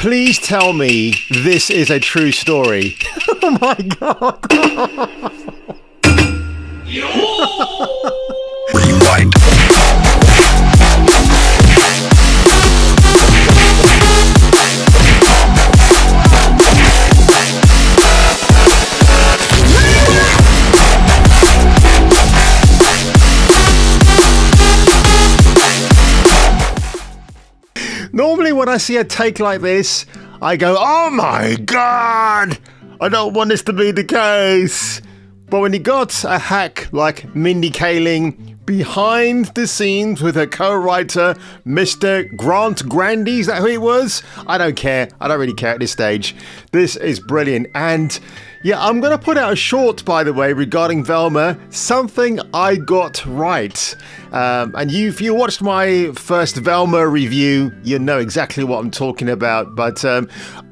Please tell me this is a true story. Oh my god. Rewind. Normally when I see a take like this, I go, oh my god, I don't want this to be the case. But when you got a hack like Mindy Kaling behind the scenes with her co-writer, Mr. Grant Grandy, is that who it was? I don't care. I don't really care at this stage. This is brilliant. And yeah, I'm going to put out a short, by the way, regarding Velma, something I got right. And if you watched my first Velma review, you know exactly what I'm talking about. But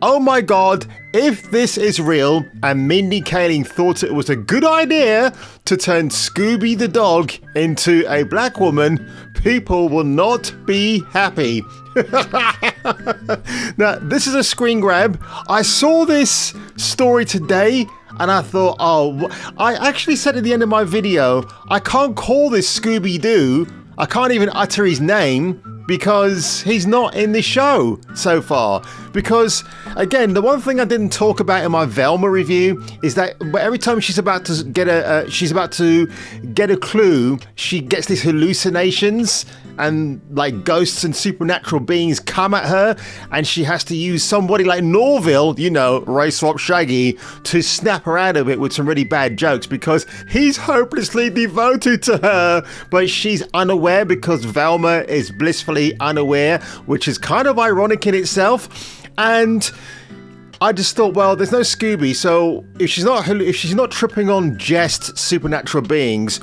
oh my god, if this is real and Mindy Kaling thought it was a good idea to turn Scooby the dog into a black woman, people will not be happy. Now, this is a screen grab. I saw this story today and I thought, oh, I actually said at the end of my video, I can't call this Scooby-Doo. I can't even utter his name because he's not in the show so far. Because, again, the one thing I didn't talk about in my Velma review is that every time she's about to get a clue, she gets these hallucinations and like ghosts and supernatural beings come at her, and she has to use somebody like Norville, you know, Race Swap Shaggy, to snap her out of it with some really bad jokes because he's hopelessly devoted to her, but she's unaware because Velma is blissfully unaware, which is kind of ironic in itself. And I just thought, well, there's no Scooby, so if she's not tripping on just supernatural beings,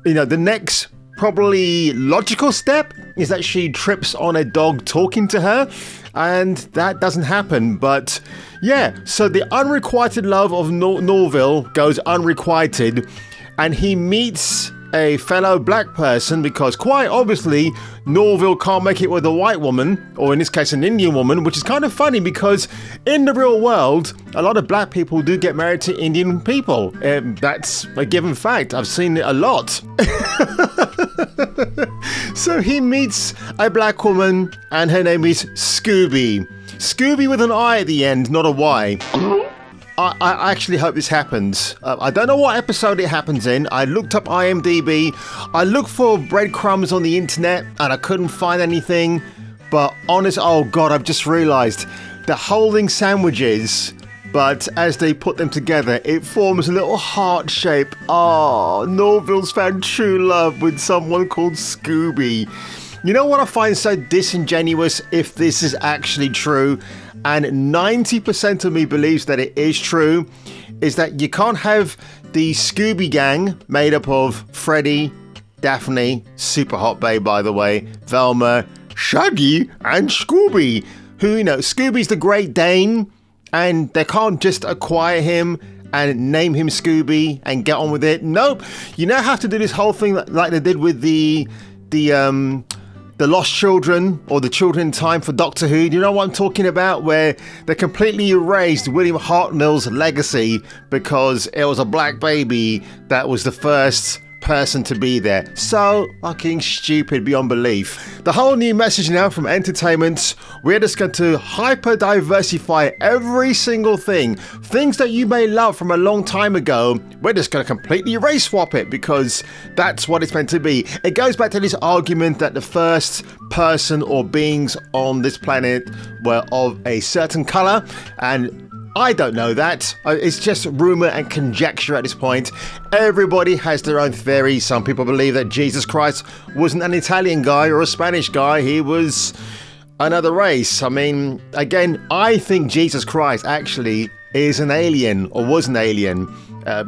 you know, the next probably logical step is that she trips on a dog talking to her, and that doesn't happen. But yeah, so the unrequited love of Norville goes unrequited, and he meets a fellow black person because quite obviously Norville can't make it with a white woman, or in this case an Indian woman, which is kind of funny because in the real world a lot of black people do get married to Indian people. That's a given fact. I've seen it a lot. So he meets a black woman and her name is Scooby. Scooby with an I at the end, not a Y. I actually hope this happens. I don't know what episode it happens in. I looked up IMDb. I looked for breadcrumbs on the internet and I couldn't find anything. But oh god, I've just realised they're holding sandwiches, but as they put them together, it forms a little heart shape. Oh, Norville's found true love with someone called Scooby. You know what I find so disingenuous if this is actually true? And 90% of me believes that it is true, is that you can't have the Scooby gang made up of Freddy, Daphne, super hot babe by the way, Velma, Shaggy, and Scooby, who, you know, Scooby's the Great Dane, and they can't just acquire him and name him Scooby and get on with it. Nope, you now have to do this whole thing like they did with the Lost Children, or the Children in Time for Doctor Who. You know what I'm talking about? Where they completely erased William Hartnell's legacy because it was a black baby that was the first person to be there. So fucking stupid beyond belief. The whole new message now from entertainment, we're just going to hyper diversify every single thing. Things that you may love from a long time ago, we're just going to completely race swap it because that's what it's meant to be. It goes back to this argument that the first person or beings on this planet were of a certain color, and I don't know that. It's just rumor and conjecture at this point. Everybody has their own theory. Some people believe that Jesus Christ wasn't an Italian guy or a Spanish guy. He was another race. I mean, again, I think Jesus Christ actually is an alien, or was an alien,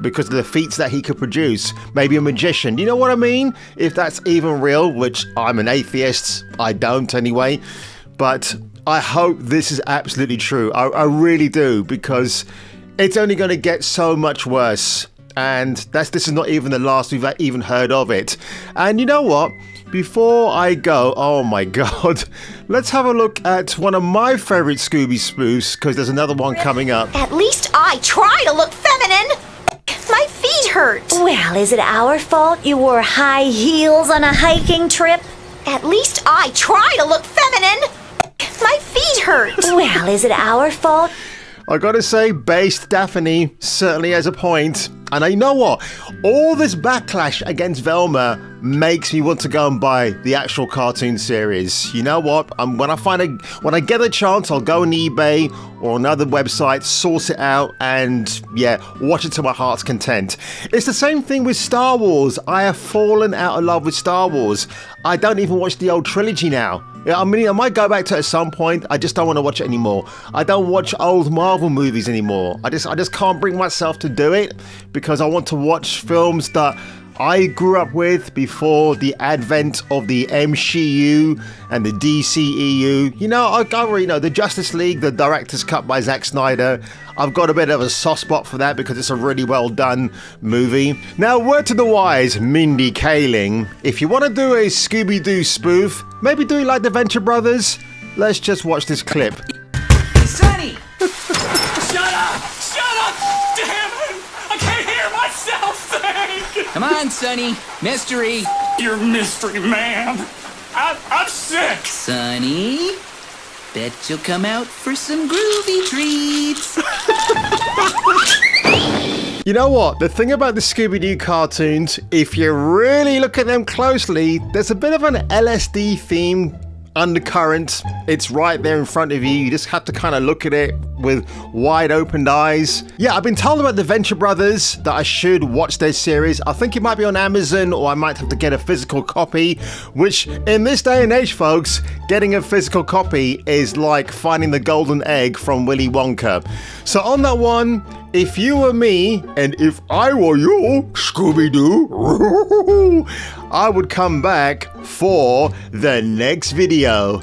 because of the feats that he could produce. Maybe a magician. You know what I mean? If that's even real, which I'm an atheist. I don't anyway. But I hope this is absolutely true. I really do, because it's only going to get so much worse. And this is not even the last we've even heard of it. And you know what? before I go, oh my god, let's have a look at one of my favorite Scooby spoofs, because there's another one coming up. At least I try to look feminine. My feet hurt. Well, is it our fault you wore high heels on a hiking trip? At least I try to look feminine. My feet hurt. Well, is it our fault? I gotta say, Based Daphne certainly has a point. And you know what? All this backlash against Velma makes me want to go and buy the actual cartoon series. You know what? When I get a chance, I'll go on eBay or another website, source it out, and yeah, watch it to my heart's content. It's the same thing with Star Wars. I have fallen out of love with Star Wars. I don't even watch the old trilogy now. Yeah, I mean, I might go back to it at some point. I just don't want to watch it anymore. I don't watch old Marvel movies anymore. I just can't bring myself to do it because I want to watch films that I grew up with before the advent of the MCU and the DCEU. You know, I already know the Justice League, the director's cut by Zack Snyder. I've got a bit of a soft spot for that because it's a really well done movie. Now, word to the wise, Mindy, Kaling, if you want to do a Scooby-Doo spoof, maybe do it like the Venture Brothers. Let's just watch this clip. Hey, Sonny! Shut up! Shut up! Damn it! I can't hear myself think! Come on, Sonny. Mystery. You're mystery man. I'm sick. Sonny, bet you'll come out for some groovy treats. You know what? The thing about the Scooby-Doo cartoons, if you really look at them closely, there's a bit of an LSD theme undercurrent. It's right there in front of you. You just have to kind of look at it with wide opened eyes. Yeah, I've been told about the Venture Brothers that I should watch their series. I think it might be on Amazon or I might have to get a physical copy, which in this day and age, folks, getting a physical copy is like finding the golden egg from Willy Wonka. So on that one, if you were me, and if I were you, Scooby-Doo, I would come back for the next video.